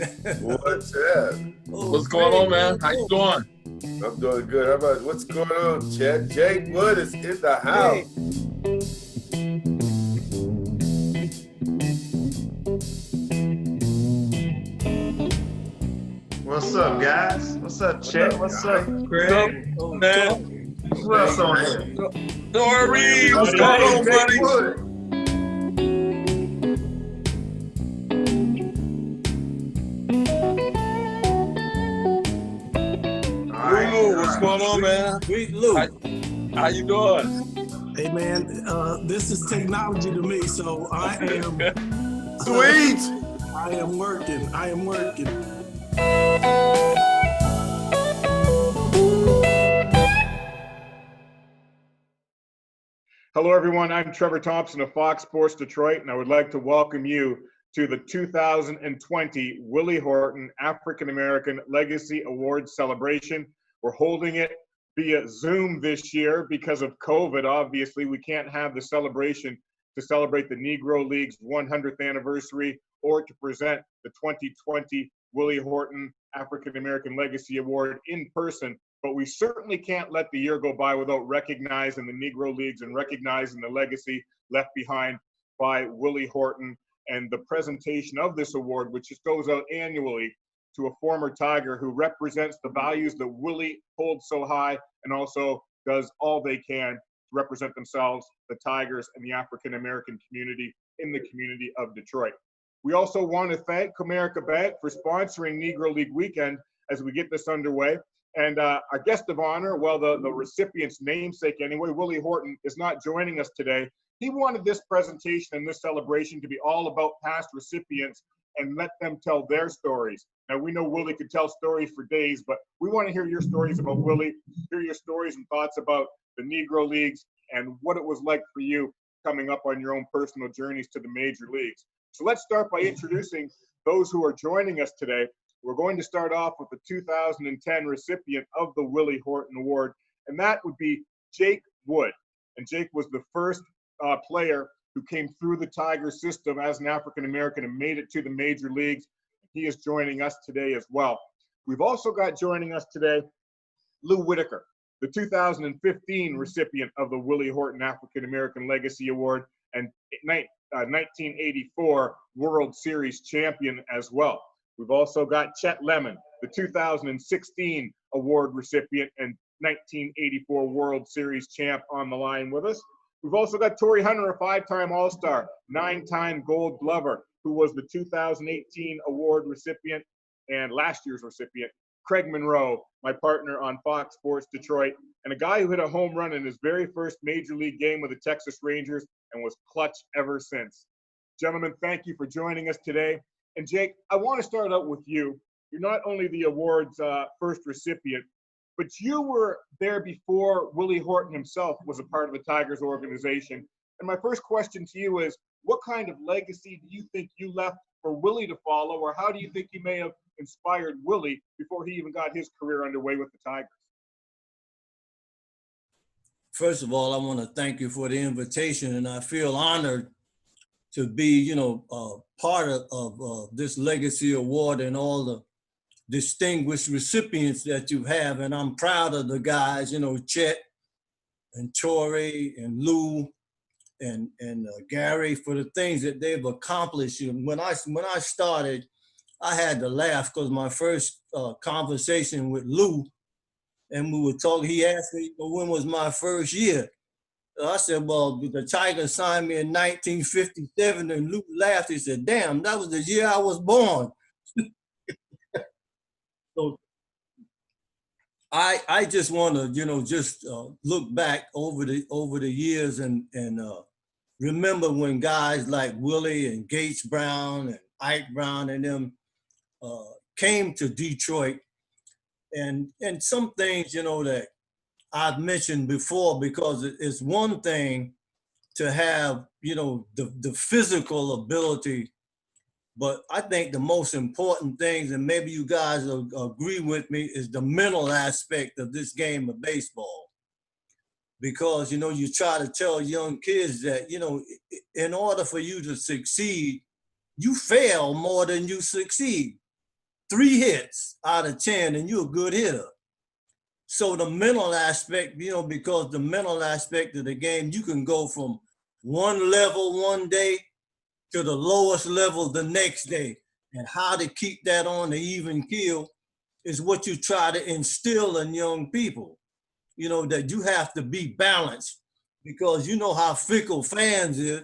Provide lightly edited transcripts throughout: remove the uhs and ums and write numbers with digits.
What's up? What's going on, man? How you doing? I'm doing good. How about what's going on, Chet? Jake Wood is in the house. What's up, guys? What's up, Chet? What's up, Craig? Man, Who else on here? Torii, what's going on, buddy? Lou, what's going on, man? Sweet Lou. How you doing? Hey man, this is technology to me, so I am Sweet. I am working. Hello, everyone. I'm Trevor Thompson of Fox Sports Detroit, and I would like to welcome you to the 2020 Willie Horton African American Legacy Awards celebration. We're holding it via Zoom this year because of COVID. Obviously, we can't have the celebration to celebrate the Negro League's 100th anniversary or to present the 2020 Willie Horton African American Legacy Award in person. But we certainly can't let the year go by without recognizing the Negro Leagues and recognizing the legacy left behind by Willie Horton and the presentation of this award, which just goes out annually to a former Tiger who represents the values that Willie holds so high and also does all they can to represent themselves, the Tigers, and the African American community in the community of Detroit. We also want to thank Comerica Bank for sponsoring Negro League Weekend as we get this underway. And our guest of honor, well, the recipient's namesake anyway, Willie Horton, is not joining us today. He wanted this presentation and this celebration to be all about past recipients and let them tell their stories. Now, we know Willie could tell stories for days, but we want to hear your stories about Willie, hear your stories and thoughts about the Negro Leagues and what it was like for you coming up on your own personal journeys to the major leagues. So let's start by introducing those who are joining us today. We're going to start off with the 2010 recipient of the Willie Horton Award, and that would be Jake Wood. And Jake was the first player who came through the Tiger system as an African-American and made it to the major leagues. He is joining us today as well. We've also got joining us today Lou Whitaker, the 2015 recipient of the Willie Horton African-American Legacy Award and 1984 World Series champion as well. We've also got Chet Lemon, the 2016 award recipient and 1984 World Series champ on the line with us. We've also got Torii Hunter, a five-time All-Star, nine-time Gold Glover, who was the 2018 award recipient and last year's recipient. Craig Monroe, my partner on Fox Sports Detroit, and a guy who hit a home run in his very first major league game with the Texas Rangers and was clutch ever since. Gentlemen, thank you for joining us today. And Jake, I want to start out with you. You're not only the award's first recipient, but you were there before Willie Horton himself was a part of the Tigers organization. And my first question to you is, what kind of legacy do you think you left for Willie to follow, or how do you think you may have inspired Willie before he even got his career underway with the Tigers? First of all, I want to thank you for the invitation, and I feel honored to be, part of this legacy award and all the distinguished recipients that you have. And I'm proud of the guys, Chet and Torii and Lou and Gary for the things that they've accomplished. And when I started, I had to laugh because my first conversation with Lou, and we were talking, he asked me, when was my first year? I said, well, the Tigers signed me in 1957, and Luke laughed. He said, damn, that was the year I was born. So I just want to, look back over the years and remember when guys like Willie and Gates Brown and Ike Brown and them came to Detroit, and some things, that I've mentioned before, because it's one thing to have, the physical ability, but I think the most important things, and maybe you guys will agree with me, is the mental aspect of this game of baseball. Because, you try to tell young kids that, in order for you to succeed, you fail more than you succeed. 3 hits out of 10 and you're a good hitter. So the mental aspect, because the mental aspect of the game, you can go from one level one day to the lowest level the next day. And how to keep that on the even keel is what you try to instill in young people, that you have to be balanced, because you know how fickle fans is.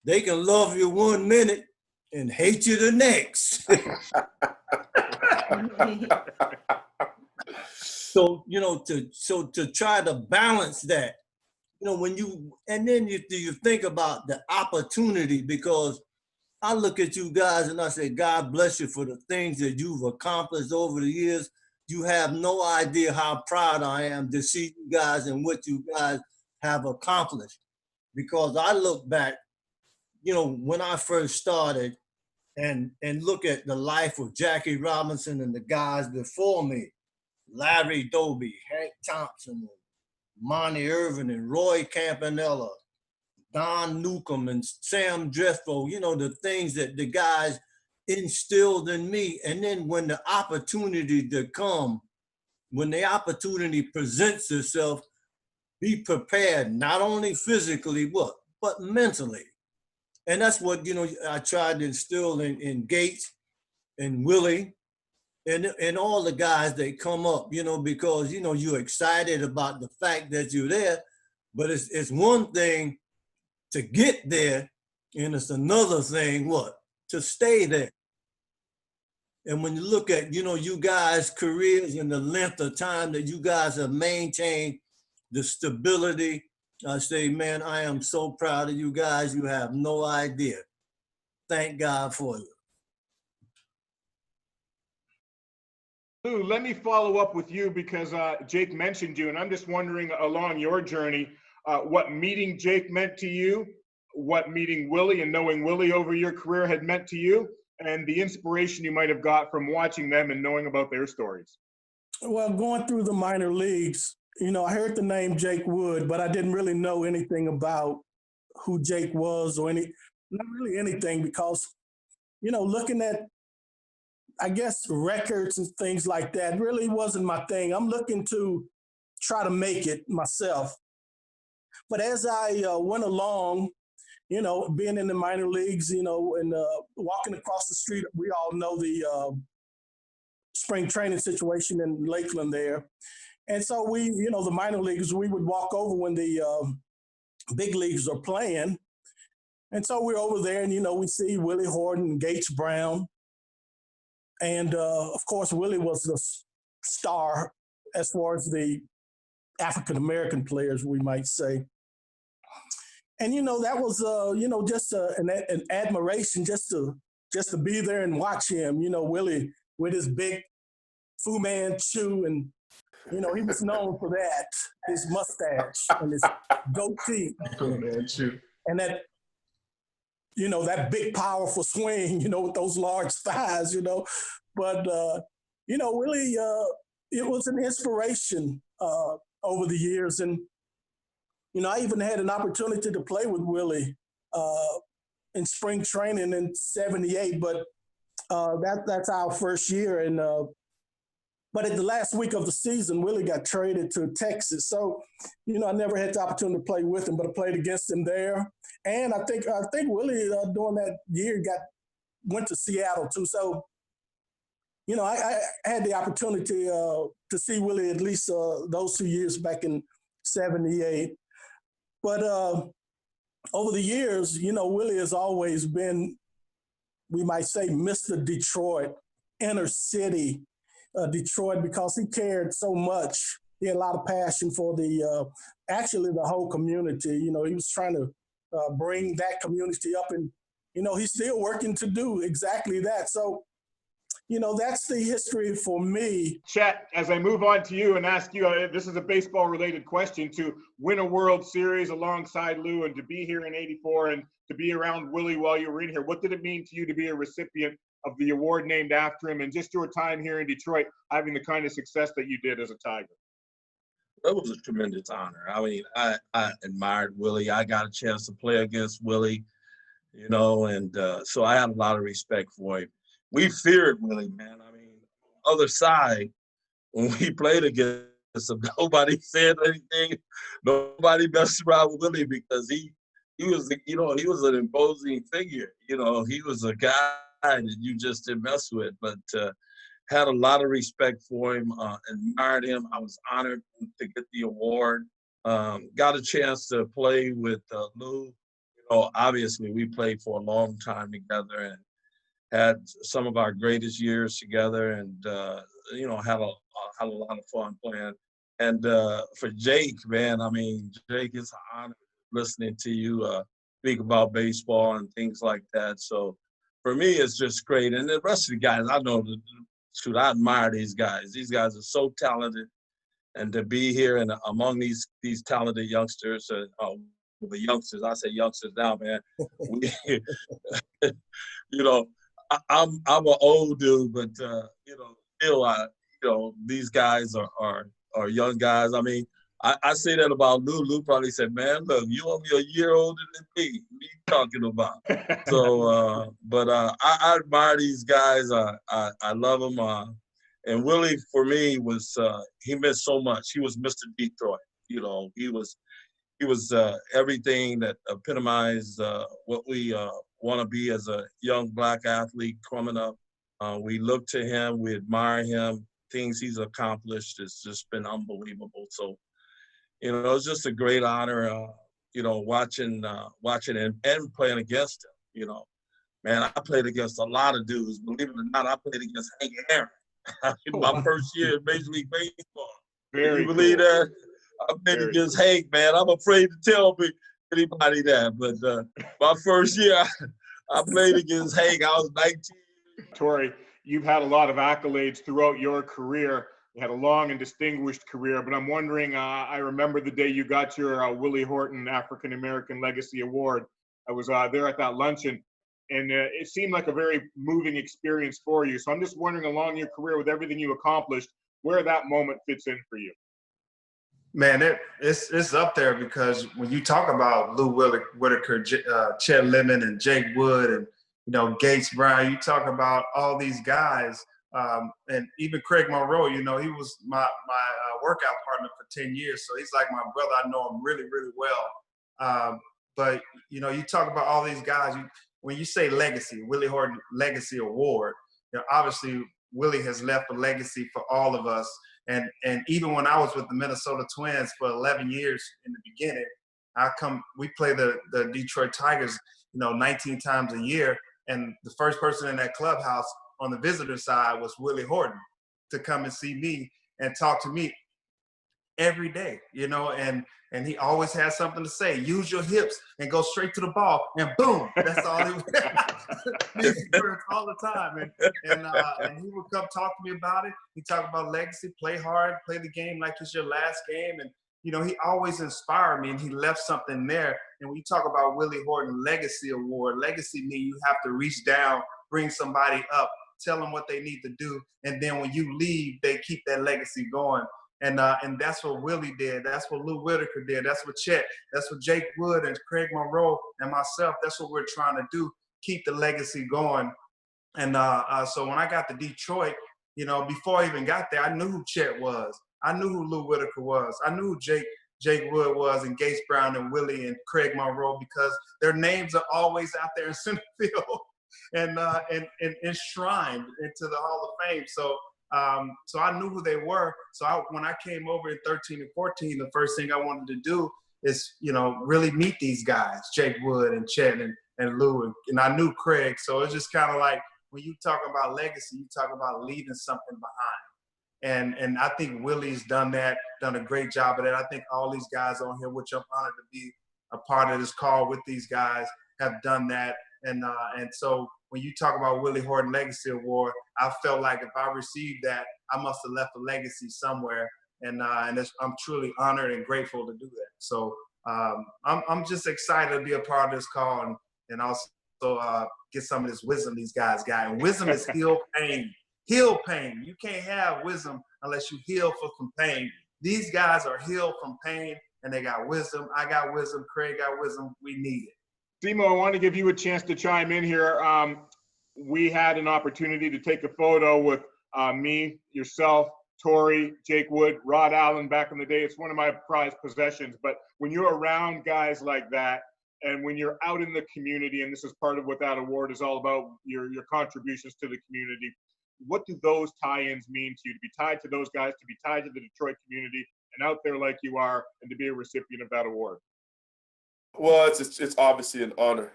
They can love you 1 minute and hate you the next. So, to try to balance that, then you think about the opportunity, because I look at you guys and I say, God bless you for the things that you've accomplished over the years. You have no idea how proud I am to see you guys and what you guys have accomplished. Because I look back, when I first started and look at the life of Jackie Robinson and the guys before me, Larry Doby, Hank Thompson, Monty Irvin, and Roy Campanella, Don Newcomb, and Sam Dressel, the things that the guys instilled in me. And then when the opportunity presents itself, be prepared, not only physically, but mentally. And that's what, I tried to instill in Gates and Willie and all the guys that come up, because, you're excited about the fact that you're there, but it's one thing to get there, and it's another thing, to stay there. And when you look at, you guys' careers and the length of time that you guys have maintained the stability, I say, man, I am so proud of you guys. You have no idea. Thank God for you. Lou, let me follow up with you, because Jake mentioned you, and I'm just wondering, along your journey, what meeting Jake meant to you, what meeting Willie and knowing Willie over your career had meant to you, and the inspiration you might have got from watching them and knowing about their stories. Well, going through the minor leagues, I heard the name Jake Wood, but I didn't really know anything about who Jake was or not really anything, because, looking at, I guess, records and things like that really wasn't my thing. I'm looking to try to make it myself. But as I went along, being in the minor leagues, and walking across the street, we all know the spring training situation in Lakeland there. And so we, the minor leagues, we would walk over when the big leagues are playing. And so we're over there and, we see Willie Horton and Gates Brown. And of course, Willie was the star as far as the African-American players, we might say. And, that was, just an admiration just to be there and watch him, Willie with his big Fu Manchu, and, he was known for that, his mustache and his goatee. Fu Manchu. And that, that big, powerful swing, with those large thighs, But, Willie, it was an inspiration over the years. And, I even had an opportunity to play with Willie in spring training in '78, but that's our first year. And but at the last week of the season, Willie got traded to Texas. So, I never had the opportunity to play with him, but I played against him there. And I think Willie during that year went to Seattle too. So, I had the opportunity to see Willie at least those 2 years back in '78. But over the years, Willie has always been, we might say, Mr. Detroit, inner city Detroit, because he cared so much. He had a lot of passion for actually the whole community. He was trying to bring that community up, and, he's still working to do exactly that. So, that's the history for me. Chet, as I move on to you and ask you, this is a baseball-related question, to win a World Series alongside Lou and to be here in '84 and to be around Willie while you were in here, what did it mean to you to be a recipient of the award named after him, and just your time here in Detroit, having the kind of success that you did as a Tiger? That was a tremendous honor. I mean, I admired Willie. I got a chance to play against Willie, and so I had a lot of respect for him. we feared Willie, man. I mean, other side, when we played against him, nobody said anything. Nobody messed around with Willie because he was, he was an imposing figure. He was a guy that you just didn't mess with. But had a lot of respect for him, admired him. I was honored to get the award. Got a chance to play with Lou. Obviously we played for a long time together and had some of our greatest years together, and had a lot of fun playing. And for Jake, man, I mean, Jake, it's an honor listening to you speak about baseball and things like that. So for me, it's just great. And the rest of the guys, I know, I admire these guys. These guys are so talented, and to be here and among these talented youngsters, the youngsters, I say youngsters now, man. I'm an old dude, but still, these guys are young guys. I mean, I say that about Lou. Lou probably said, "Man, look, you only a year older than me. What are you talking about?" So, but I admire these guys. I love them. And Willie, for me, was he meant so much. He was Mr. Detroit. He was everything that epitomized what we want to be as a young Black athlete coming up. We look to him, we admire him. Things he's accomplished, it's just been unbelievable. So, it's just a great honor, watching and playing against him. Man, I played against a lot of dudes. Believe it or not, I played against Hank Aaron in my first year in Major League Baseball. Can you believe that? I played against Hank, man. I'm afraid to tell anybody that, but my first year, I played against Hank. I was 19. Torii, you've had a lot of accolades throughout your career. You had a long and distinguished career, but I'm wondering, I remember the day you got your Willie Horton African American Legacy Award. I was there at that luncheon, and it seemed like a very moving experience for you. So I'm just wondering, along your career with everything you accomplished, where that moment fits in for you. Man, it's up there, because when you talk about Lou Whitaker, Chet Lemon, and Jake Wood, and Gates Brown, you talk about all these guys, and even Craig Monroe. He was my workout partner for 10 years, so he's like my brother. I know him really, really well. But you talk about all these guys. When you say legacy, Willie Horton Legacy Award, obviously Willie has left a legacy for all of us. And even when I was with the Minnesota Twins for 11 years in the beginning, we play the Detroit Tigers, 19 times a year. And the first person in that clubhouse on the visitor side was Willie Horton, to come and see me and talk to me every day, and he always has something to say. Use your hips and go straight to the ball, and boom, that's all he words all the time. And he would come talk to me about it. He talked about legacy, play hard, play the game like it's your last game. And he always inspired me, and he left something there. And when you talk about Willie Horton Legacy Award, legacy means you have to reach down, bring somebody up, tell them what they need to do, and then when you leave, they keep that legacy going. And that's what Willie did. That's what Lou Whitaker did. That's what Chet. That's what Jake Wood and Craig Monroe and myself. That's what we're trying to do. Keep the legacy going. And so when I got to Detroit, before I even got there, I knew who Chet was. I knew who Lou Whitaker was. I knew who Jake Wood was, and Gates Brown and Willie and Craig Monroe, because their names are always out there in center field and enshrined into the Hall of Fame. So I knew who they were. So when I came over in 13 and 14, the first thing I wanted to do is, really meet these guys, Jake Wood and Chet and Lou, and I knew Craig. So it's just kind of like, when you talk about legacy, you talk about leaving something behind. And I think Willie's done a great job of that. I think all these guys on here, which I'm honored to be a part of this call with these guys, have done that. And so when you talk about Willie Horton Legacy Award, I felt like if I received that, I must have left a legacy somewhere. And I'm truly honored and grateful to do that. So I'm just excited to be a part of this call, and also get some of this wisdom these guys got. And wisdom is heal pain. Heal pain. You can't have wisdom unless you heal for some pain. These guys are healed from pain, and they got wisdom. I got wisdom. Craig got wisdom. We need it. Simo, I want to give you a chance to chime in here. we had an opportunity to take a photo with me, yourself, Torii, Jake Wood, Rod Allen back in the day. It's one of my prized possessions. But when you're around guys like that, and when you're out in the community, and this is part of what that award is all about, your contributions to the community, what do those tie-ins mean to you, to be tied to those guys, to be tied to the Detroit community, and out there like you are, and to be a recipient of that award? Well, it's obviously an honor.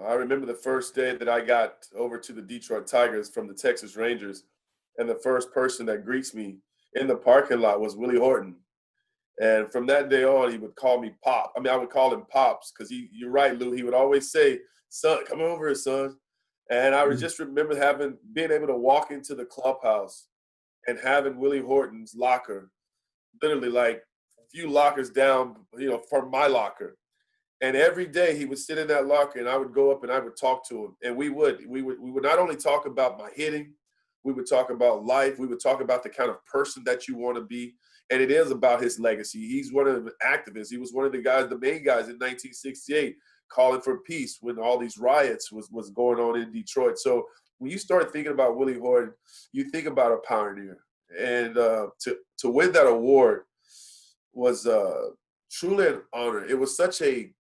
I remember the first day that I got over to the Detroit Tigers from the Texas Rangers, and the first person that greets me in the parking lot was Willie Horton. And from that day on, he would call me Pop. I mean, I would call him Pops because you're right, Lou. He would always say, "Son, come over here, son." And I would just remember being able to walk into the clubhouse and having Willie Horton's locker, literally like a few lockers down, from my locker. And every day he would sit in that locker, and I would go up and I would talk to him. And we would not only talk about my hitting, we would talk about life. We would talk about the kind of person that you want to be. And it is about his legacy. He's one of the activists. He was one of the main guys in 1968, calling for peace when all these riots was going on in Detroit. So when you start thinking about Willie Horton, you think about a pioneer. And to win that award was truly an honor. It was such an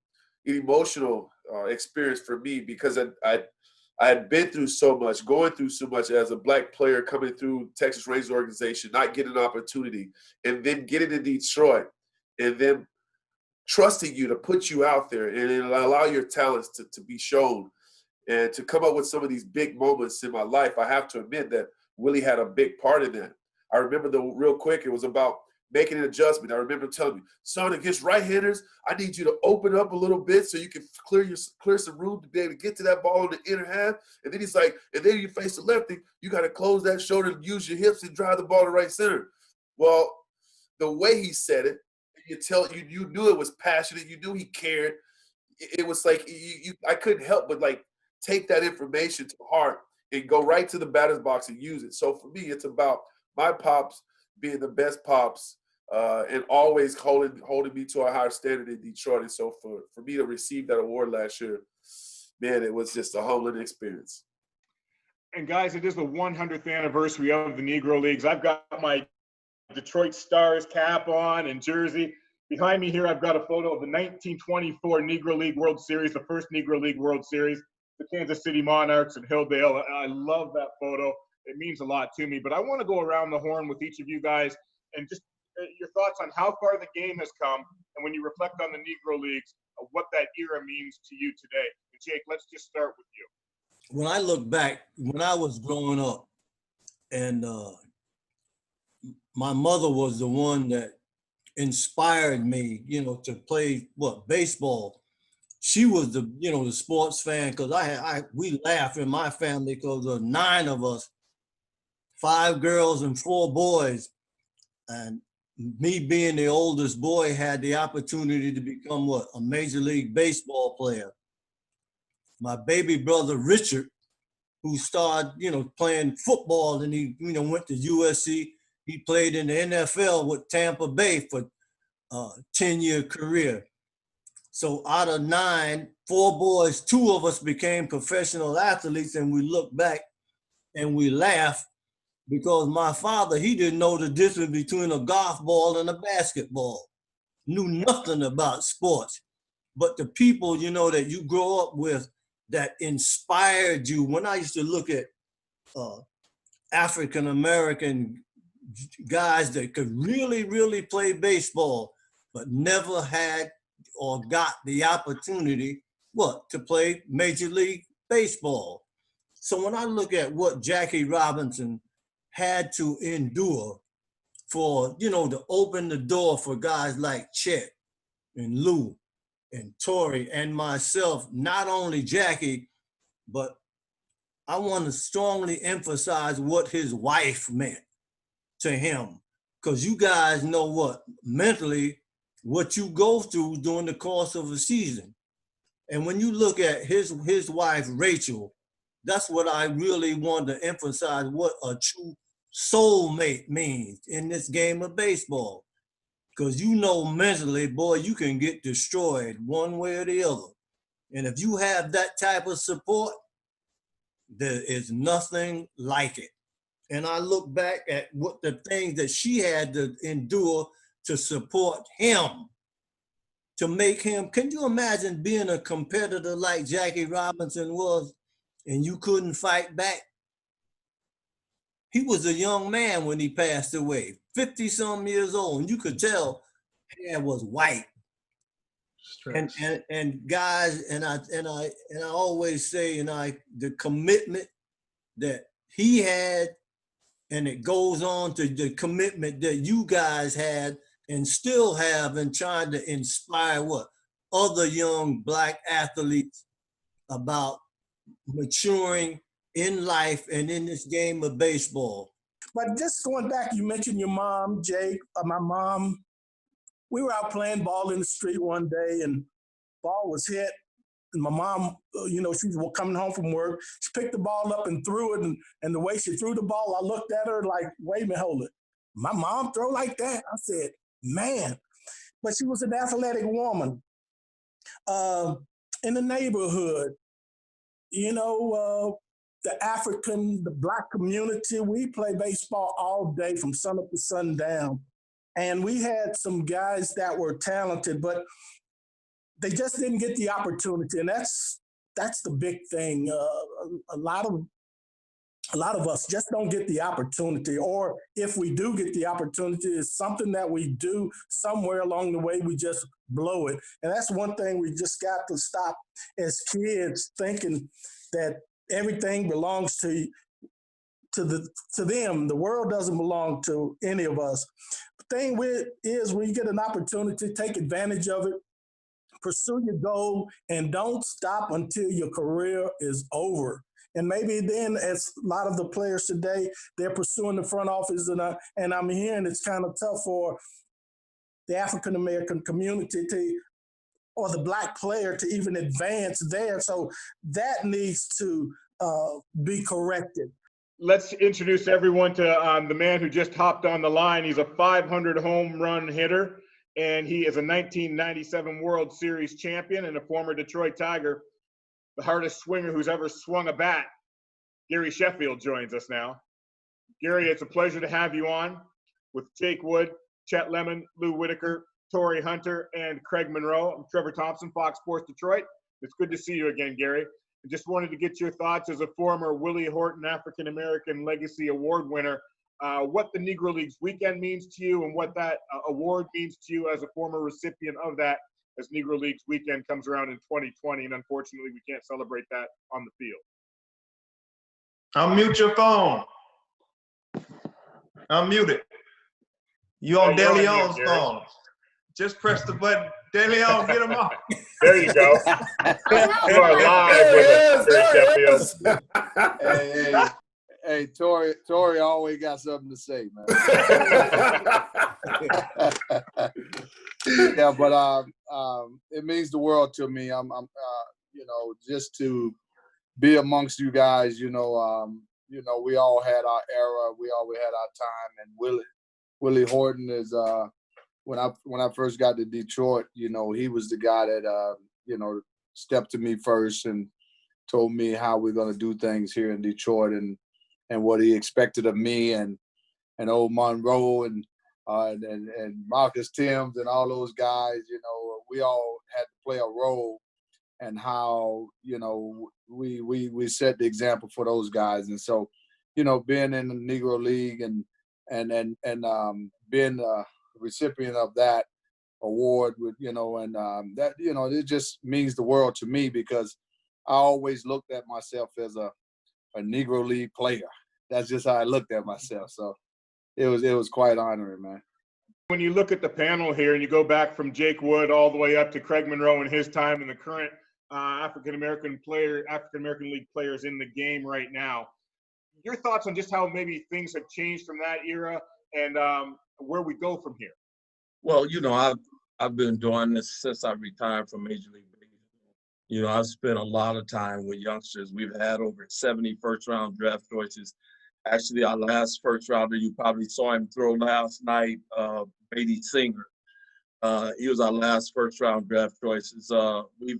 emotional experience for me because I had been through so much, going through so much as a Black player coming through Texas Rangers organization, not getting an opportunity, and then getting to Detroit, and then trusting you to put you out there and allow your talents to be shown and to come up with some of these big moments in my life. I have to admit that Willie had a big part in that. I remember real quick, it was about making an adjustment. I remember him telling me, "Son, against right-handers, I need you to open up a little bit so you can clear some room to be able to get to that ball in the inner half." And then he's like, "And then you face the lefty, you got to close that shoulder and use your hips and drive the ball to right center." Well, the way he said it, you knew it was passionate. You knew he cared. It was like I couldn't help but like take that information to heart and go right to the batter's box and use it. So for me, it's about my pops being the best pops and always holding me to a higher standard in Detroit. And so for me to receive that award last year, man, it was just a humbling experience. And guys, it is the 100th anniversary of the Negro Leagues. I've got my Detroit Stars cap on and jersey. Behind me here, I've got a photo of the 1924 Negro League World Series, the first Negro League World Series, the Kansas City Monarchs and Hilldale. I love that photo. It means a lot to me. But I want to go around the horn with each of you guys and just your thoughts on how far the game has come, and when you reflect on the Negro Leagues, what that era means to you today. And Jake, let's just start with you. When I look back, when I was growing up, and my mother was the one that inspired me, to play baseball. She was the sports fan, because we laugh in my family because there were 9 of us, 5 girls and 4 boys, and me being the oldest boy had the opportunity to become a Major League Baseball player. My baby brother Richard, who started playing football, and he went to USC. He played in the NFL with Tampa Bay for a 10-year career. So out of 9, 4 boys, 2 of us became professional athletes, and we look back and we laugh because my father, he didn't know the difference between a golf ball and a basketball, knew nothing about sports. But the people, that you grow up with that inspired you. When I used to look at African-American guys that could really, really play baseball, but never had or got the opportunity, to play Major League Baseball. So when I look at what Jackie Robinson had to endure for, to open the door for guys like Chet and Lou and Torii and myself, not only Jackie, but I want to strongly emphasize what his wife meant to him, because you guys know mentally what you go through during the course of a season. And when you look at his wife, Rachel, that's what I really want to emphasize, what a true soulmate means in this game of baseball. Because mentally, boy, you can get destroyed one way or the other. And if you have that type of support, there is nothing like it. And I look back at what the things that she had to endure to support him, to make him. Can you imagine being a competitor like Jackie Robinson was, and you couldn't fight back? He was a young man when he passed away, 50-some years old, and you could tell hair was white. And guys, and I always say, the commitment that he had, and it goes on to the commitment that you guys had and still have in trying to inspire other young Black athletes about maturing in life and in this game of baseball. But just going back, you mentioned your mom, Jake. My mom, we were out playing ball in the street one day, and ball was hit. And my mom, she was coming home from work. She picked the ball up and threw it. And the way she threw the ball, I looked at her like, wait a minute, hold it. My mom throw like that? I said, man. But she was an athletic woman. In the neighborhood, the Black community, we play baseball all day from sun up to sundown. And we had some guys that were talented, but they just didn't get the opportunity. And that's the big thing. A lot of us just don't get the opportunity, or if we do get the opportunity, it's something that we do somewhere along the way, we just blow it. And that's one thing we just got to stop as kids, thinking that everything belongs to them. The world doesn't belong to any of us. The thing is, when you get an opportunity, take advantage of it, pursue your goal, and don't stop until your career is over. And maybe then, as a lot of the players today, they're pursuing the front office, and I'm hearing it's kind of tough for the African-American community or the Black player to even advance there. So that needs to be corrected. Let's introduce everyone to the man who just hopped on the line. He's a 500 home run hitter, and he is a 1997 World Series champion and a former Detroit Tiger. The hardest swinger who's ever swung a bat. Gary Sheffield joins us now. Gary, it's a pleasure to have you on with Jake Wood, Chet Lemon, Lou Whitaker, Torii Hunter, and Craig Monroe. I'm Trevor Thompson, Fox Sports Detroit. It's good to see you again, Gary. I just wanted to get your thoughts as a former Willie Horton African American Legacy Award winner, what the Negro Leagues weekend means to you and what that award means to you as a former recipient of that, as Negro Leagues weekend comes around in 2020, and unfortunately we can't celebrate that on the field. Unmute your phone. Unmute it. You on De Leon's phone. Just press the button. De Leon, get him off. There you go. You are live with us, Sheffield. Hey, Torii always got something to say, man. Yeah, but it means the world to me. I'm just to be amongst you guys. We all had our era. We always had our time. And Willie Horton is when I first got to Detroit. He was the guy that stepped to me first and told me how we're gonna do things here in Detroit and what he expected of me and old Monroe and Marcus Timms and all those guys. We all had to play a role, and how we set the example for those guys. And so being in the Negro League and being a recipient of that award with that it just means the world to me, because I always looked at myself as a Negro League player. That's just how I looked at myself. So it was quite honoring, man. When you look at the panel here and you go back from Jake Wood all the way up to Craig Monroe in his time and the current African-American League players in the game right now, your thoughts on just how maybe things have changed from that era and where we go from here? Well, I've been doing this since I retired from Major League Baseball. I've spent a lot of time with youngsters. We've had over 70 first-round draft choices. Actually, our last first-rounder, you probably saw him throw last night, Beatty Singer. He was our last first-round draft choices. We've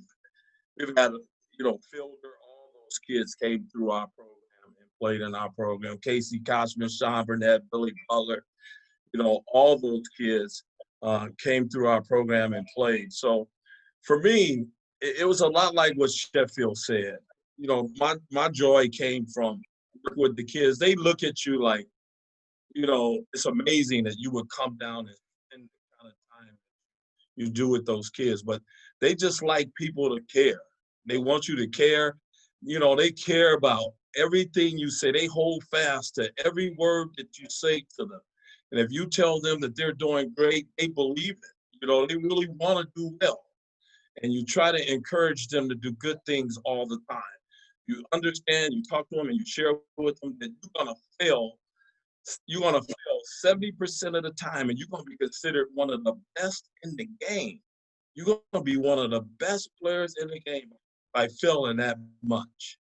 had, Fielder, all those those kids came through our program and played in our program. Casey Koshman, Sean Burnett, Billy Butler, all those kids came through our program and played. So for me, it was a lot like what Sheffield said. My joy came from working with the kids. They look at you like, it's amazing that you would come down and spend the kind of time you do with those kids. But they just like people to care. They want you to care. They care about everything you say. They hold fast to every word that you say to them. And if you tell them that they're doing great, they believe it. They really want to do well. And you try to encourage them to do good things all the time. You understand, you talk to them, and you share with them that you're going to fail. You're going to fail 70% of the time, and you're going to be considered one of the best in the game. You're going to be one of the best players in the game by failing that much.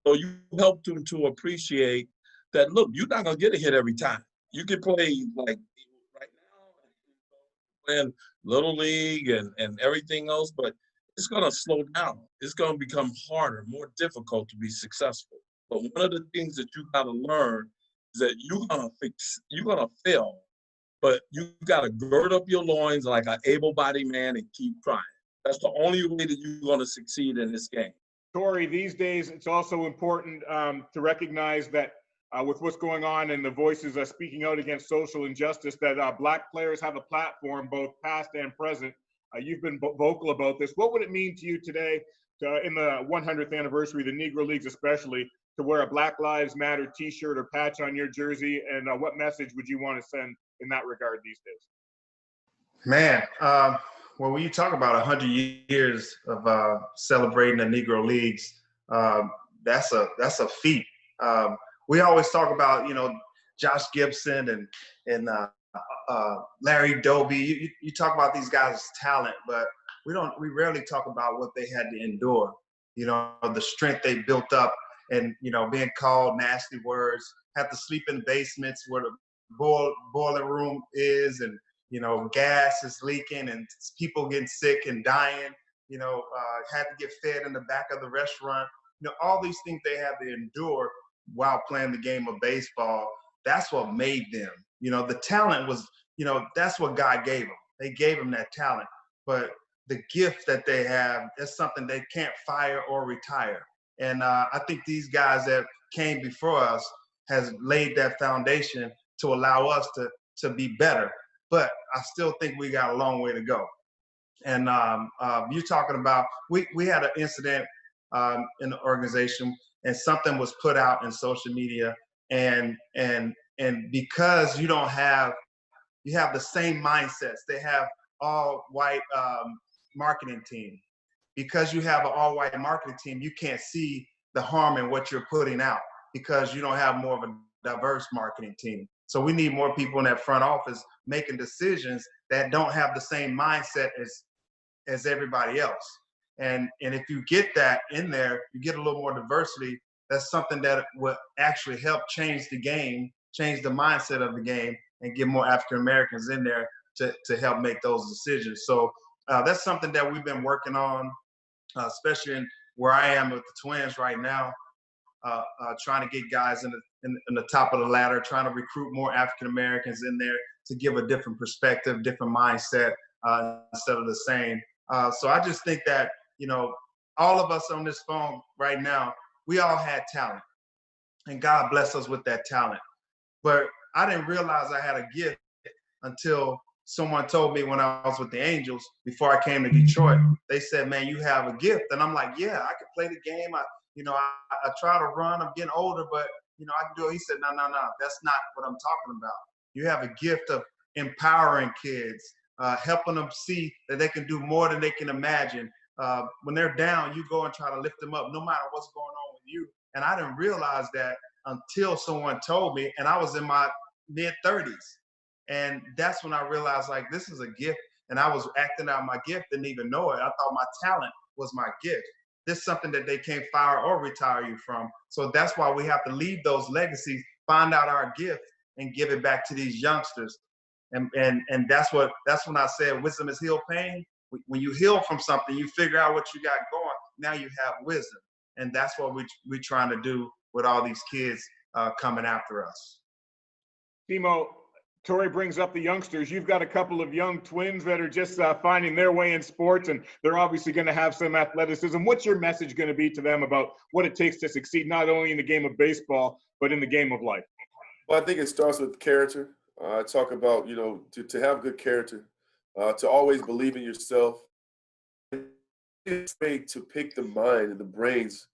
So you help them to appreciate that, look, you're not going to get a hit every time. You can play like right now, playing Little League and everything else, but it's going to slow down. It's going to become harder, more difficult to be successful. But one of the things that you got to learn is that you're going to fail, but you got to gird up your loins like an able-bodied man and keep trying. That's the only way that you're going to succeed in this game. Torii, these days it's also important to recognize that with what's going on and the voices speaking out against social injustice, that Black players have a platform, both past and present. You've been vocal about this. What would it mean to you today, in the 100th anniversary, the Negro Leagues especially, to wear a Black Lives Matter T-shirt or patch on your jersey? And what message would you want to send in that regard these days? Man, well, when you talk about 100 years of celebrating the Negro Leagues, that's a feat. We always talk about, Josh Gibson and Larry Doby. You talk about these guys' talent, but we rarely talk about what they had to endure. The strength they built up, and being called nasty words, have to sleep in basements where the boiler room is, and gas is leaking and people getting sick and dying. Had to get fed in the back of the restaurant. All these things they had to endure while playing the game of baseball. That's what made them. The talent was, that's what God gave them. They gave them that talent. But the gift that they have, that's something they can't fire or retire. And I think these guys that came before us has laid that foundation to allow us to be better. But I still think we got a long way to go. And you're talking about, we had an incident in the organization, and something was put out in social media, and because you have the same mindsets. They have all white marketing team. Because you have an all white marketing team, you can't see the harm in what you're putting out, because you don't have more of a diverse marketing team. So we need more people in that front office making decisions that don't have the same mindset as everybody else. And if you get that in there, you get a little more diversity. That's something that will actually help change the game, change the mindset of the game, and get more African Americans in there to help make those decisions. So that's something that we've been working on, especially where I am with the Twins right now, trying to get guys in the top of the ladder, trying to recruit more African Americans in there to give a different perspective, different mindset instead of the same. So I just think that, all of us on this phone right now, we all had talent, and God blessed us with that talent. But I didn't realize I had a gift until someone told me when I was with the Angels, before I came to Detroit. They said, man, you have a gift. And I'm like, yeah, I can play the game. I try to run. I'm getting older, but, I can do it. He said, no, that's not what I'm talking about. You have a gift of empowering kids, helping them see that they can do more than they can imagine. When they're down, you go and try to lift them up, no matter what's going on with you. And I didn't realize that until someone told me, and I was in my mid-30s. And that's when I realized, like, this is a gift. And I was acting out my gift, didn't even know it. I thought my talent was my gift. This is something that they can't fire or retire you from. So that's why we have to leave those legacies, find out our gift, and give it back to these youngsters. And that's when I said wisdom is heal pain. When you heal from something, you figure out what you got going. Now you have wisdom. And that's what we're trying to do with all these kids coming after us. Timo, Torii brings up the youngsters. You've got a couple of young twins that are just finding their way in sports, and they're obviously going to have some athleticism. What's your message going to be to them about what it takes to succeed, not only in the game of baseball, but in the game of life? Well, I think it starts with character. I talk about, to have good character, to always believe in yourself, to pick the mind and the brains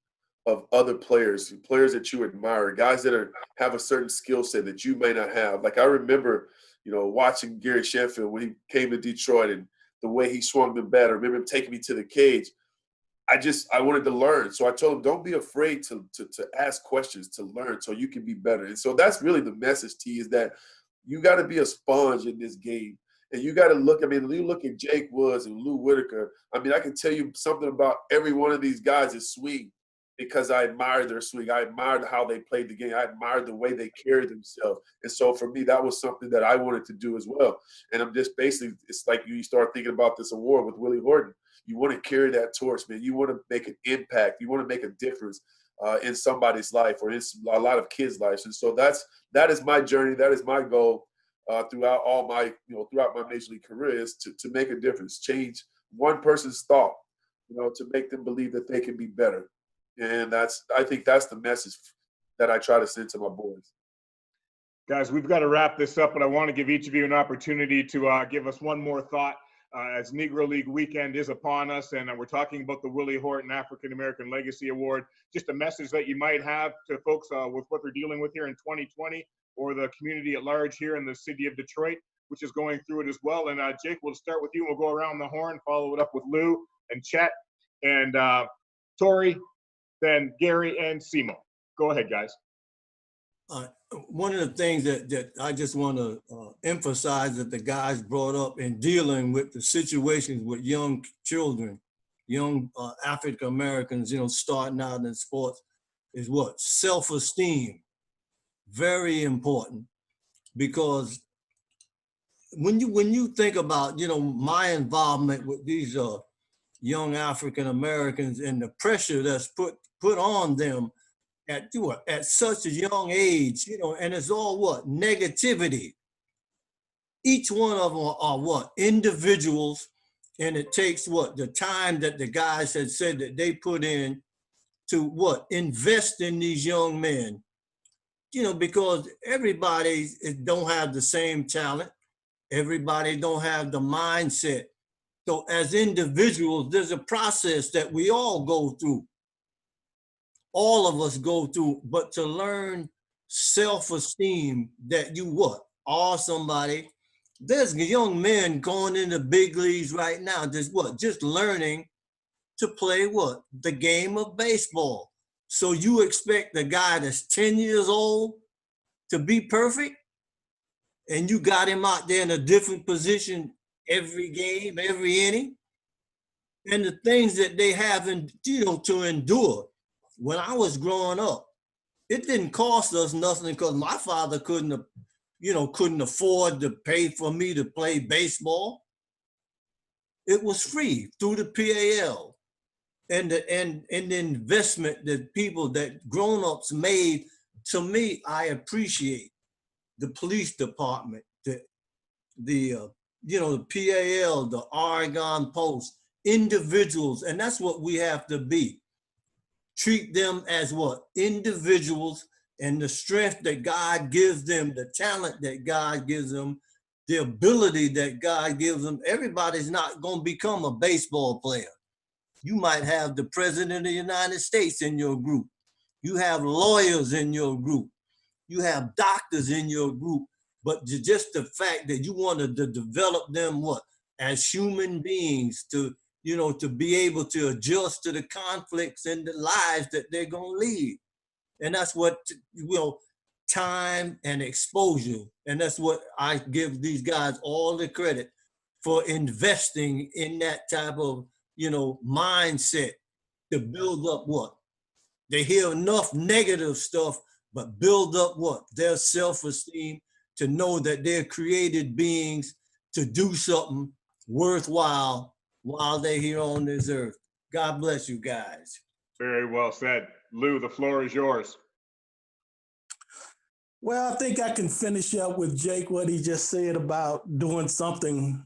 of other players that you admire, guys that have a certain skill set that you may not have. Like I remember, watching Gary Sheffield when he came to Detroit and the way he swung the bat. I remember him taking me to the cage. I wanted to learn. So I told him, don't be afraid to ask questions, to learn so you can be better. And so that's really the message, T, is that you got to be a sponge in this game. And you got to look, you look at Jake Woods and Lou Whitaker. I can tell you something about every one of these guys' swing because I admired their swing. I admired how they played the game. I admired the way they carried themselves. And so for me, that was something that I wanted to do as well. And I'm just basically, it's like you start thinking about this award with Willie Horton. You want to carry that torch, man. You want to make an impact. You want to make a difference in somebody's life or in a lot of kids' lives. And so that is my journey. That is my goal throughout throughout my major league career is to make a difference, change one person's thought, to make them believe that they can be better. And I think that's the message that I try to send to my boys. Guys, we've got to wrap this up, but I want to give each of you an opportunity to give us one more thought as Negro League weekend is upon us, and we're talking about the Willie Horton African American Legacy Award. Just a message that you might have to folks with what they're dealing with here in 2020 or the community at large here in the city of Detroit, which is going through it as well. And Jake, we'll start with you. We'll go around the horn, follow it up with Lou and Chet and Torii, then Gary and Simo. Go ahead, guys. One of the things that I just want to emphasize that the guys brought up in dealing with the situations with young children, young African Americans, starting out in sports, is what? Self-esteem. Very important, because when you think about my involvement with these young African Americans and the pressure that's put on them at such a young age, and it's all what? Negativity. Each one of them are what? Individuals, and it takes what? The time that the guys had said that they put in to what? Invest in these young men. Because everybody don't have the same talent. Everybody don't have the mindset. So as individuals, there's a process that we all go through. All of us go through, but to learn self-esteem that you what? Are somebody. There's young men going into big leagues right now, just learning to play what? The game of baseball. So you expect the guy that's 10 years old to be perfect, and you got him out there in a different position every game, every inning, and the things that they have to endure. When I was growing up, it didn't cost us nothing because my father couldn't afford to pay for me to play baseball. It was free through the PAL. And the investment that grown-ups made, to me, I appreciate the police department, the PAL, the Oregon Post, individuals, and that's what we have to be. Treat them as what? Individuals, and the strength that God gives them, the talent that God gives them, the ability that God gives them. Everybody's not going to become a baseball player. You might have the president of the United States in your group. You have lawyers in your group. You have doctors in your group. But just the fact that you want to develop them what? As human beings to be able to adjust to the conflicts in the lives that they're going to lead. And that's what, time and exposure. And that's what I give these guys all the credit for investing in that type of mindset to build up what? They hear enough negative stuff, but build up what? Their self-esteem to know that they're created beings to do something worthwhile while they're here on this earth. God bless you guys. Very well said. Lou, the floor is yours. Well, I think I can finish up with Jake what he just said about doing something,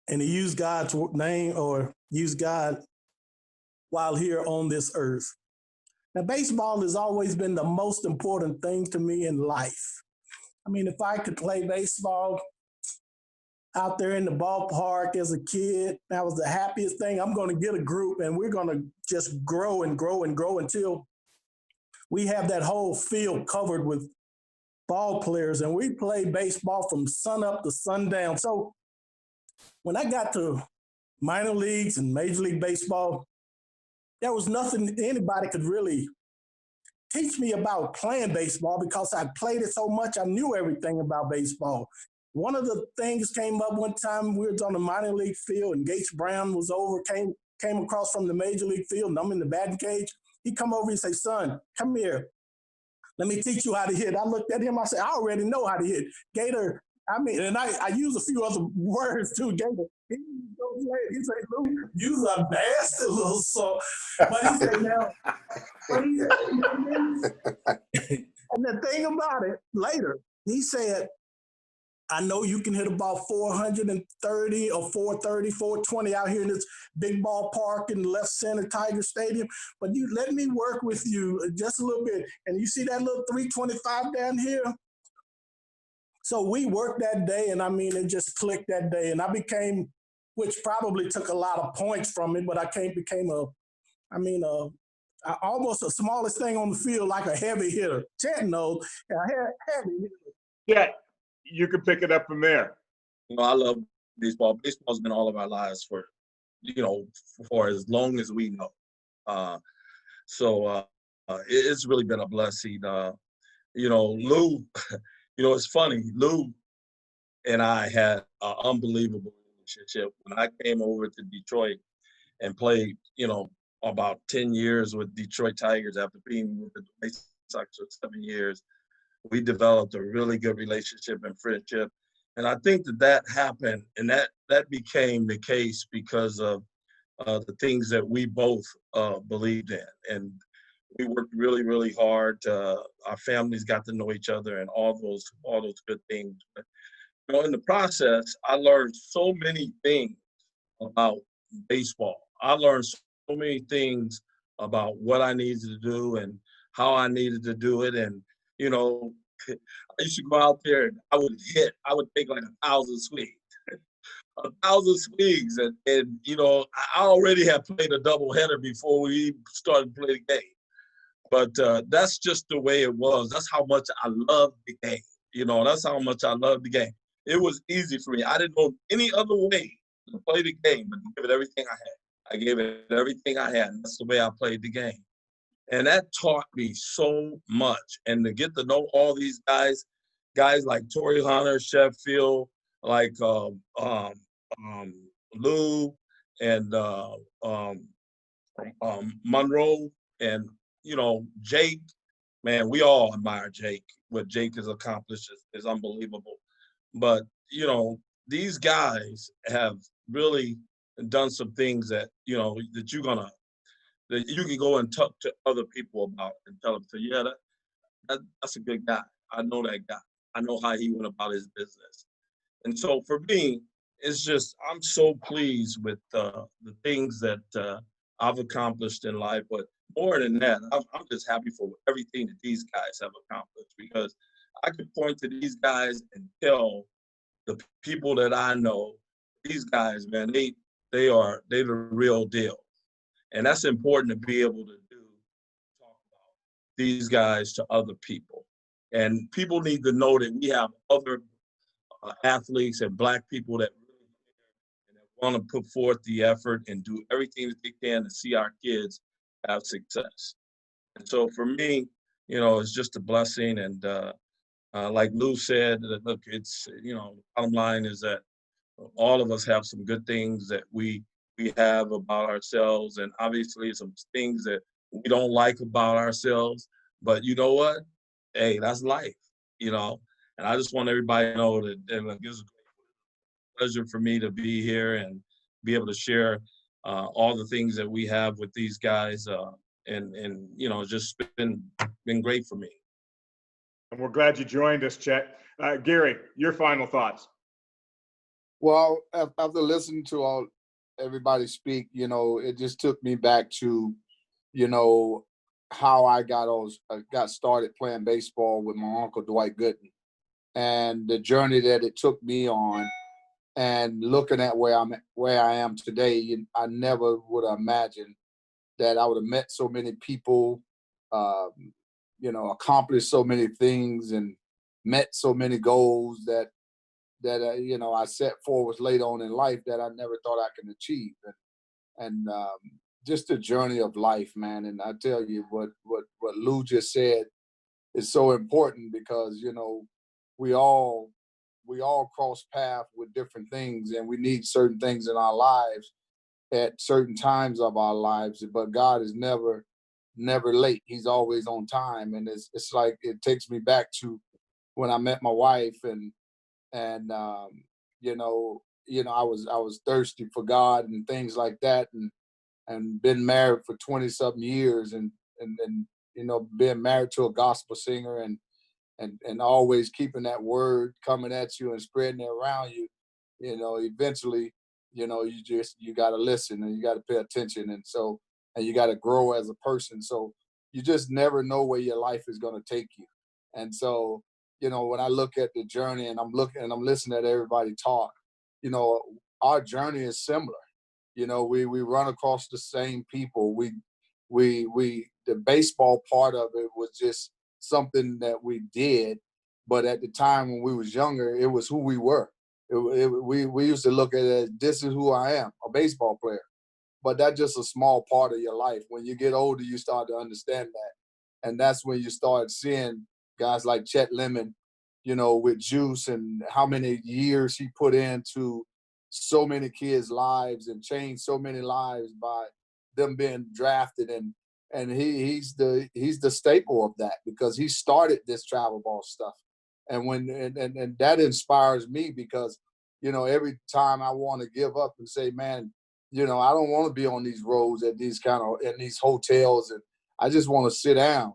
and he used God's name or used God while here on this earth. Now, baseball has always been the most important thing to me in life. I mean, if I could play baseball out there in the ballpark as a kid, that was the happiest thing. I'm going to get a group and we're going to just grow and grow and grow until we have that whole field covered with ball players, and we play baseball from sun up to sundown. So when I got to minor leagues and Major League Baseball, there was nothing anybody could really teach me about playing baseball because I played it so much. I knew everything about baseball. One of the things came up one time, we were on the minor league field and Gates Brown was over, came across from the Major League field, and I'm in the batting cage. He come over and say, "Son, come here. Let me teach you how to hit." I looked at him, I said, "I already know how to hit." Gator, I mean, and I use a few other words too, Gator. He said, "Lou, you's a nasty little soul." But he said, now, and the thing about it, later, he said, "I know you can hit about 430 or 430, 420 out here in this big ballpark in the left center Tiger Stadium, but you let me work with you just a little bit. And you see that little 325 down here?" So we worked that day, and I mean, it just clicked that day. And I became, which probably took a lot of points from it, but I became almost the smallest thing on the field, like a heavy hitter. Chet knows, heavy hitter. Yeah, you can pick it up from there. You know, I love baseball. Baseball's been all of our lives for as long as we know. It's really been a blessing. Lou, it's funny. Lou and I had an unbelievable relationship. When I came over to Detroit and played, about 10 years with Detroit Tigers after being with the White Sox for 7 years, we developed a really good relationship and friendship. And I think that happened, and that became the case because of the things that we both believed in. And we worked really, really hard. Our families got to know each other and all those good things. But, in the process, I learned so many things about baseball. I learned so many things about what I needed to do and how I needed to do it. And, I used to go out there and I would take like 1,000 swings. 1,000 swings. And I already had played a doubleheader before we started playing the game. But that's just the way it was. That's how much I loved the game. That's how much I loved the game. It was easy for me. I didn't know any other way to play the game but to give it everything I had. I gave it everything I had. And that's the way I played the game. And that taught me so much. And to get to know all these guys like Torii Hunter, Sheffield, like Lou and Monroe and, Jake, man, we all admire Jake. What Jake has accomplished is unbelievable. But, these guys have really done some things that, that you can go and talk to other people about and tell them, yeah, that's a good guy. I know that guy. I know how he went about his business. And so for me, it's just, I'm so pleased with the things that I've accomplished in life. But more than that, I'm just happy for everything that these guys have accomplished, because I could point to these guys and tell the people that I know, these guys, man, they're the real deal. And that's important to be able to do, talk about these guys to other people. And people need to know that we have other athletes and Black people that really care and that want to put forth the effort and do everything that they can to see our kids have success. And so for me, it's just a blessing. And like Lou said, look, it's, the bottom line is that all of us have some good things that we have about ourselves, and obviously some things that we don't like about ourselves. But you know what? Hey, that's life, And I just want everybody to know that it's a pleasure for me to be here and be able to share all the things that we have with these guys. you know, just been great for me. And we're glad you joined us, Chet. Gary, your final thoughts. Well, after listening to everybody speak, you know, it just took me back to, you know, how I got started playing baseball with my uncle Dwight Gooden, and the journey that it took me on, and looking at where I am today. I never would have imagined that I would have met so many people, you know, accomplished so many things, and met so many goals that you know, I set forward later on in life that I never thought I could achieve. And just the journey of life, man. And I tell you, what Lou just said is so important, because, you know, we all cross paths with different things, and we need certain things in our lives at certain times of our lives. But God is never late. He's always on time. And it's like, it takes me back to when I met my wife, and you know, I was thirsty for God and things like that, and been married for 20-something years, and you know, being married to a gospel singer, and always keeping that word coming at you and spreading it around you. You know, eventually, you know, you got to listen, and you got to pay attention, and you got to grow as a person. So you just never know where your life is going to take you. And so, you know, when I look at the journey, and I'm listening to everybody talk, you know, our journey is similar. You know, we run across the same people. The baseball part of it was just something that we did, but at the time when we was younger, it was who we were. We used to look at it as, this is who I am, a baseball player. But that's just a small part of your life. When you get older, you start to understand that. And that's when you start seeing guys like Chet Lemon, you know, with Juice, and how many years he put into so many kids' lives and changed so many lives by them being drafted. And he's the staple of that, because he started this travel ball stuff. And that inspires me, because, you know, every time I want to give up and say, man, you know, I don't want to be on these roads in these hotels, and I just want to sit down.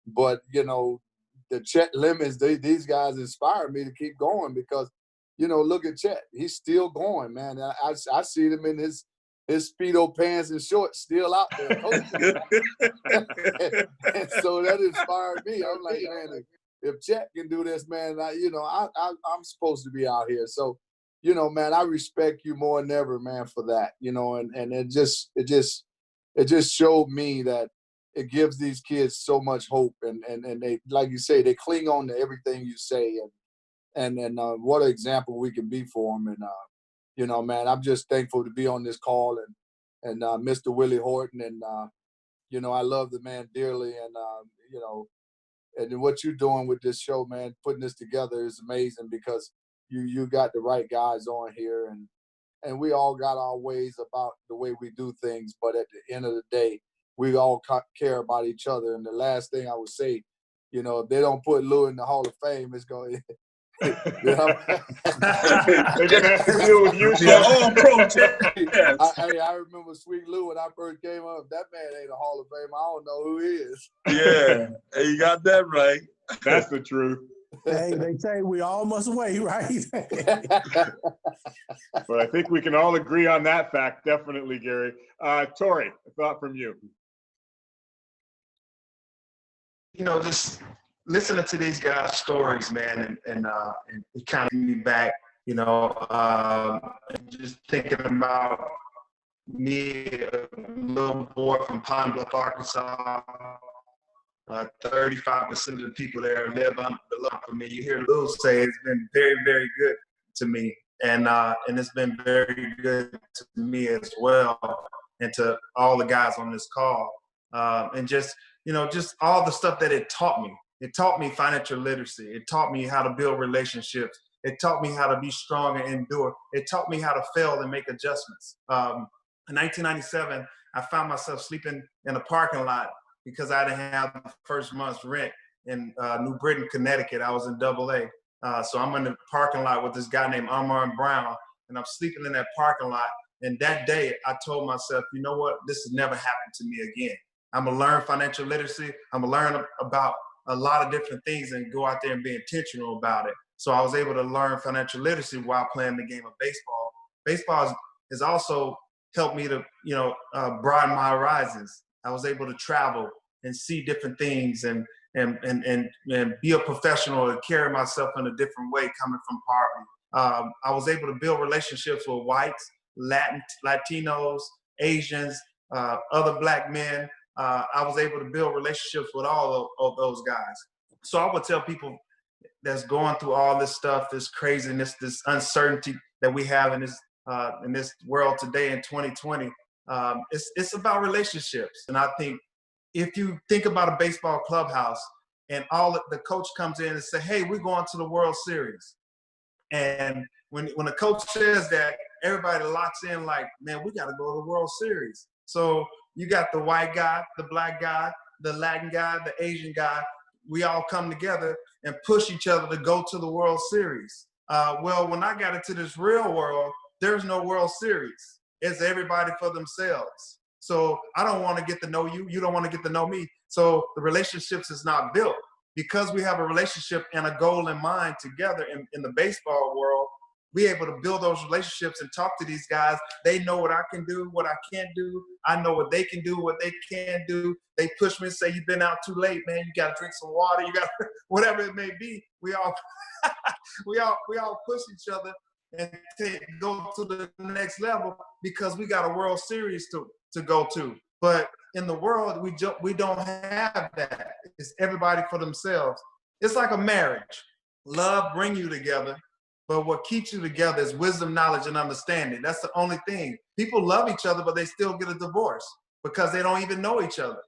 But, you know, the Chet Lemons, these guys inspire me to keep going, because, you know, look at Chet. He's still going, man. I see him in his Speedo pants and shorts still out there coaching. And so that inspired me. I'm like, man, if Chet can do this, man, I'm supposed to be out here. So, you know, man, I respect you more than ever, man, for that. You know, and it just showed me that it gives these kids so much hope, and they, like you say, they cling on to everything you say, and what an example we can be for them. And you know, man, I'm just thankful to be on this call, and Mr. Willie Horton, and you know, I love the man dearly, and you know, and what you're doing with this show, man, putting this together is amazing, because you got the right guys on here, and we all got our ways about the way we do things, but at the end of the day, we all care about each other. And the last thing I would say, you know, if they don't put Lou in the Hall of Fame, it's going to they're gonna have to deal with you. All protest. I remember Sweet Lou when I first came up. That man ain't a Hall of Fame. I don't know who he is. Yeah, hey, you got that right. That's the truth. Hey, they say we all must wait, right? But I think we can all agree on that fact, definitely, Gary. Torii, a thought from you. You know, just listening to these guys' stories, man, and it kind of me back, you know, and just thinking about me, a little boy from Pine Bluff, Arkansas. 35% of the people there live below for me. You hear Lou say it's been very, very good to me, and it's been very good to me as well, and to all the guys on this call, and just, you know, just all the stuff that it taught me. It taught me financial literacy. It taught me how to build relationships. It taught me how to be strong and endure. It taught me how to fail and make adjustments. In 1997, I found myself sleeping in a parking lot because I didn't have the first month's rent in New Britain, Connecticut. I was in AA. So I'm in the parking lot with this guy named Amar Brown, and I'm sleeping in that parking lot. And that day, I told myself, you know what? This has never happened to me again. I'm gonna learn financial literacy. I'm gonna learn about a lot of different things and go out there and be intentional about it. So I was able to learn financial literacy while playing the game of baseball. Baseball has also helped me to, broaden my horizons. I was able to travel and see different things and be a professional and carry myself in a different way coming from poverty. I was able to build relationships with whites, Latinos, Asians, other Black men. I was able to build relationships with all of those guys. So I would tell people that's going through all this stuff, this craziness, this uncertainty that we have in this world today in 2020, it's about relationships. And I think if you think about a baseball clubhouse and the coach comes in and say, hey, we're going to the World Series. And when the coach says that, everybody locks in like, man, we got to go to the World Series. So you got the white guy, the Black guy, the Latin guy, the Asian guy. We all come together and push each other to go to the World Series. Well, when I got into this real world, there's no World Series. It's everybody for themselves. So I don't want to get to know you. You don't want to get to know me. So the relationships is not built. Because we have a relationship and a goal in mind together in the baseball world, we're able to build those relationships and talk to these guys. They know what I can do, what I can't do. I know what they can do, what they can't do. They push me and say, you've been out too late, man. You got to drink some water. You got whatever it may be. We all we all push each other and go to the next level because we got a World Series to go to. But in the world, we don't have that. It's everybody for themselves. It's like a marriage. Love brings you together, but what keeps you together is wisdom, knowledge, and understanding. That's the only thing. People love each other, but they still get a divorce because they don't even know each other.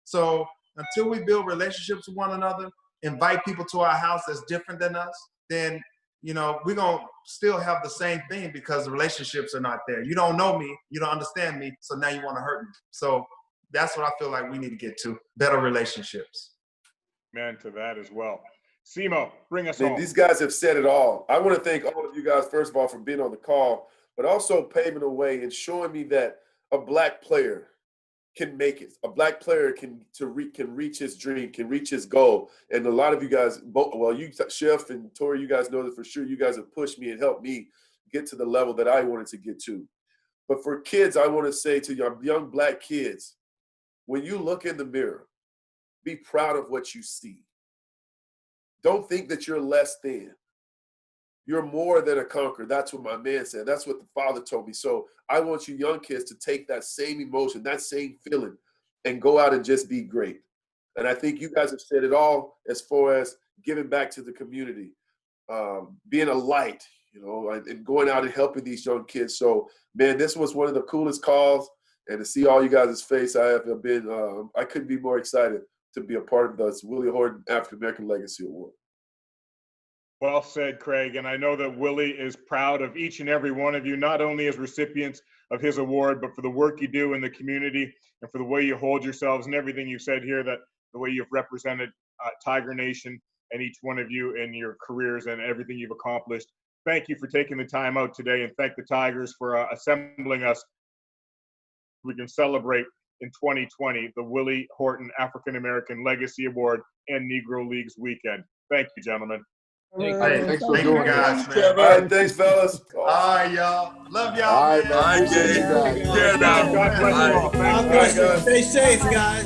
So until we build relationships with one another, invite people to our house that's different than us, then we're going to still have the same thing because the relationships are not there. You don't know me, you don't understand me, so now you want to hurt me. So that's what I feel like we need to get to, better relationships. Man, to that as well. Simo, bring us Man, home. these guys have said it all. I want to thank all of you guys, first of all, for being on the call, but also paving the way and showing me that a Black player can make it. A Black player can reach his dream, can reach his goal. And a lot of you guys, you, Chef and Torii, you guys know that for sure. You guys have pushed me and helped me get to the level that I wanted to get to. But for kids, I want to say to young Black kids, when you look in the mirror, be proud of what you see. Don't think that you're less than. You're more than a conqueror. That's what my man said. That's what the father told me. So I want you young kids to take that same emotion, that same feeling, and go out and just be great. And I think you guys have said it all as far as giving back to the community, being a light, and going out and helping these young kids. So, man, this was one of the coolest calls. And to see all you guys' face, I couldn't be more excited to be a part of this Willie Horton African American Legacy Award. Well said, Craig. And I know that Willie is proud of each and every one of you, not only as recipients of his award, but for the work you do in the community and for the way you hold yourselves and everything you've said here, that the way you've represented Tiger Nation and each one of you in your careers and everything you've accomplished. Thank you for taking the time out today, and thank the Tigers for assembling us. We can celebrate in 2020 the Willie Horton African American Legacy Award and Negro Leagues weekend. Thank you, gentlemen. Thanks for doing it, guys, man. All right, thanks, fellas. All right, y'all. Love y'all. All right, man. man. All right, Appreciate you gang. guys. Care now. God bless you all. God Thanks, bless guys. you. Stay safe, guys.